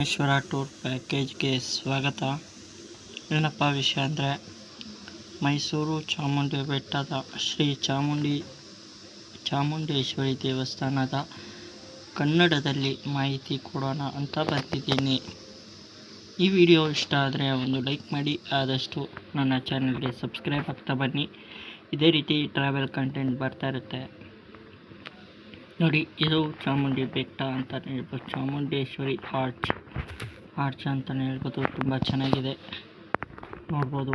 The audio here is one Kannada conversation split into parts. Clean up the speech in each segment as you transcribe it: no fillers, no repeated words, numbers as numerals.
ರಾಮೇಶ್ವರ ಟೂರ್ ಪ್ಯಾಕೇಜ್ಗೆ ಸ್ವಾಗತ. ಏನಪ್ಪ ವಿಷಯ ಅಂದರೆ, ಮೈಸೂರು ಚಾಮುಂಡಿ ಬೆಟ್ಟದ ಶ್ರೀ ಚಾಮುಂಡೇಶ್ವರಿ ದೇವಸ್ಥಾನದ ಕನ್ನಡದಲ್ಲಿ ಮಾಹಿತಿ ಕೊಡೋಣ ಅಂತ ಬಂದಿದ್ದೀನಿ. ಈ ವಿಡಿಯೋ ಇಷ್ಟ ಆದರೆ ಒಂದು ಲೈಕ್ ಮಾಡಿ, ಆದಷ್ಟು ನನ್ನ ಚಾನಲ್ಗೆ ಸಬ್ಸ್ಕ್ರೈಬ್ ಆಗ್ತಾ ಬನ್ನಿ. ಇದೇ ರೀತಿ ಟ್ರಾವೆಲ್ ಕಂಟೆಂಟ್ ಬರ್ತಾ ಇರುತ್ತೆ ನೋಡಿ. ಇದು ಚಾಮುಂಡಿ ಬೆಟ್ಟ ಅಂತಲೇ ಹೇಳ್ಬೋದು, ಚಾಮುಂಡೇಶ್ವರಿ ಆರ್ಚ್ ಅಂತಲೇ ಹೇಳ್ಬೋದು. ತುಂಬ ಚೆನ್ನಾಗಿದೆ, ನೋಡ್ಬೋದು.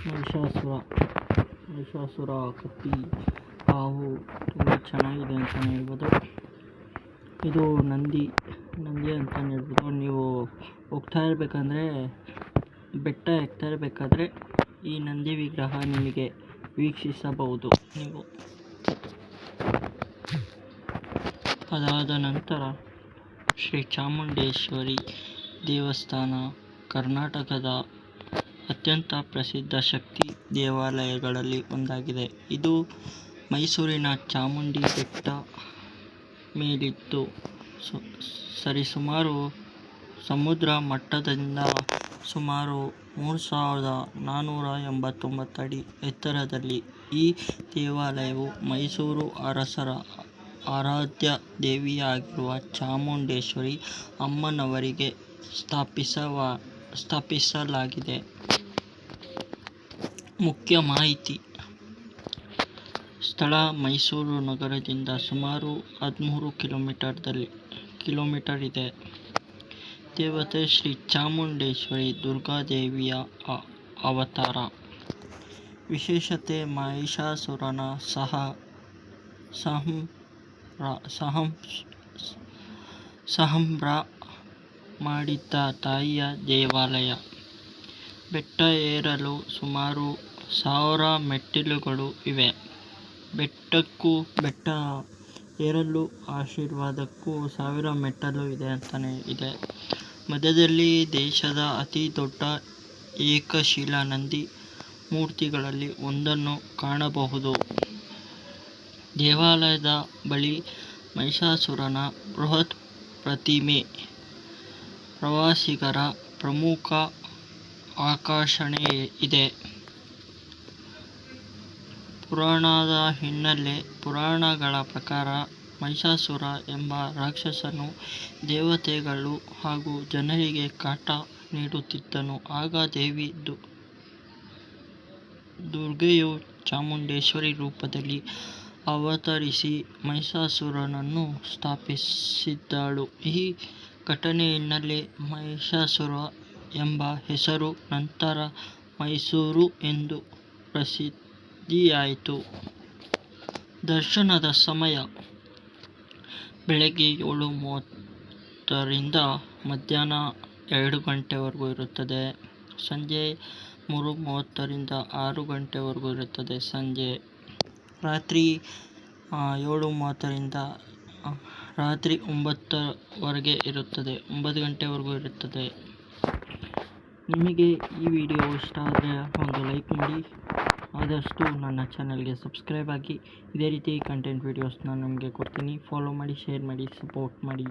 ಮಹಿಷಾಸುರ ಕತ್ತಿ ಹಾವು ತುಂಬ ಚೆನ್ನಾಗಿದೆ ಅಂತಲೇ ಹೇಳ್ಬೋದು. ಇದು ನಂದಿ ಅಂತಲೇ ಹೇಳ್ಬೋದು. ನೀವು ಹೋಗ್ತಾ ಇರಬೇಕಂದ್ರೆ, ಬೆಟ್ಟ ಎಕ್ತಾ ಇರಬೇಕಾದ್ರೆ ಈ ನಂದಿ ವಿಗ್ರಹ ನಿಮಗೆ ವೀಕ್ಷಿಸಬಹುದು ನೀವು. ಅದಾದ ನಂತರ ಶ್ರೀ ಚಾಮುಂಡೇಶ್ವರಿ ದೇವಸ್ಥಾನ ಕರ್ನಾಟಕದ ಅತ್ಯಂತ ಪ್ರಸಿದ್ಧ ಶಕ್ತಿ ದೇವಾಲಯಗಳಲ್ಲಿ ಒಂದಾಗಿದೆ. ಇದು ಮೈಸೂರಿನ ಚಾಮುಂಡಿ ಬೆಟ್ಟ ಮೇಲಿದ್ದು ಸರಿಸುಮಾರು ಸಮುದ್ರ ಮಟ್ಟದಿಂದ ಸುಮಾರು 3489 ಅಡಿ ಎತ್ತರದಲ್ಲಿ. ಈ ದೇವಾಲಯವು ಮೈಸೂರು ಅರಸರ ಆರಾಧ್ಯ ದೇವಿಯಾಗಿರುವ ಚಾಮುಂಡೇಶ್ವರಿ ಅಮ್ಮನವರಿಗೆ ಸ್ಥಾಪಿಸಲಾಗಿದೆ. ಮುಖ್ಯ ಮಾಹಿತಿ: ಸ್ಥಳ ಮೈಸೂರು ನಗರದಿಂದ ಸುಮಾರು 13 ಕಿಲೋಮೀಟರ್ ಇದೆ. ದೇವತೆ ಶ್ರೀ ಚಾಮುಂಡೇಶ್ವರಿ ದುರ್ಗಾದೇವಿಯ ಅವತಾರ. ವಿಶೇಷತೆ: ಮಹಿಷಾಸುರನ ಸಂಹಾರ ಮಾಡಿದ್ದ ತಾಯಿಯ ದೇವಾಲಯ. ಬೆಟ್ಟ ಏರಲು ಸುಮಾರು 1000 ಮೆಟ್ಟಿಲುಗಳು ಇವೆ. ಬೆಟ್ಟ ಏರಲು ಆಶೀರ್ವಾದಕ್ಕೂ 1000 ಮೆಟ್ಟಲು ಇದೆ. ಮಧ್ಯದಲ್ಲಿ ದೇಶದ ಅತಿ ದೊಡ್ಡ ಏಕಶಿಲಾ ನಂದಿ ಮೂರ್ತಿಗಳಲ್ಲಿ ಒಂದನ್ನು ಕಾಣಬಹುದು. ದೇವಾಲಯದ ಬಳಿ ಮಹಿಷಾಸುರನ ಬೃಹತ್ ಪ್ರತಿಮೆ ಪ್ರವಾಸಿಗರ ಪ್ರಮುಖ ಆಕರ್ಷಣೆ ಇದೆ. ಪುರಾಣದ ಹಿನ್ನೆಲೆ: ಪುರಾಣಗಳ ಪ್ರಕಾರ ಮಹಿಷಾಸುರ ಎಂಬ ರಾಕ್ಷಸನು ದೇವತೆಗಳು ಹಾಗೂ ಜನರಿಗೆ ಕಾಟ ನೀಡುತ್ತಿದ್ದನು. ಆಗ ದೇವಿ ದುರ್ಗೆಯು ಚಾಮುಂಡೇಶ್ವರಿ ರೂಪದಲ್ಲಿ ಅವತರಿಸಿ ಮಹಿಷಾಸುರನನ್ನು ಸ್ಥಾಪಿಸಿದಳು. ಈ ಘಟನೆಯಿಂದಲೇ ಮಹಿಷಾಸುರ ಎಂಬ ಹೆಸರು ನಂತರ ಮೈಸೂರು ಎಂದು ಪ್ರಸಿದ್ಧಿಯಾಯಿತು. ದರ್ಶನದ ಸಮಯ: ಬೆಳಗ್ಗೆ 7:30 ರಿಂದ ಮಧ್ಯಾಹ್ನ 2 ಗಂಟೆವರೆಗೂ ಇರುತ್ತದೆ. ಸಂಜೆ 3:30 ರಿಂದ 6 ಗಂಟೆವರೆಗೂ ಇರುತ್ತದೆ. ರಾತ್ರಿ 7:30 ರಿಂದ ರಾತ್ರಿ 9 ಗಂಟೆವರೆಗೂ ಇರುತ್ತದೆ. ನಿಮಗೆ ಈ ವಿಡಿಯೋ ಇಷ್ಟ ಆದರೆ ಒಂದು ಲೈಕ್ ಮಾಡಿ, ಆದಷ್ಟು ನನ್ನ ಚಾನಲ್ಗೆ ಸಬ್ಸ್ಕ್ರೈಬ್ ಆಗಿ. ಇದೇ ರೀತಿ ಕಂಟೆಂಟ್ ವೀಡಿಯೋಸ್ನ ನಿಮಗೆ ಕೊಡ್ತೀನಿ. ಫಾಲೋ ಮಾಡಿ, ಶೇರ್ ಮಾಡಿ, ಸಪೋರ್ಟ್ ಮಾಡಿ.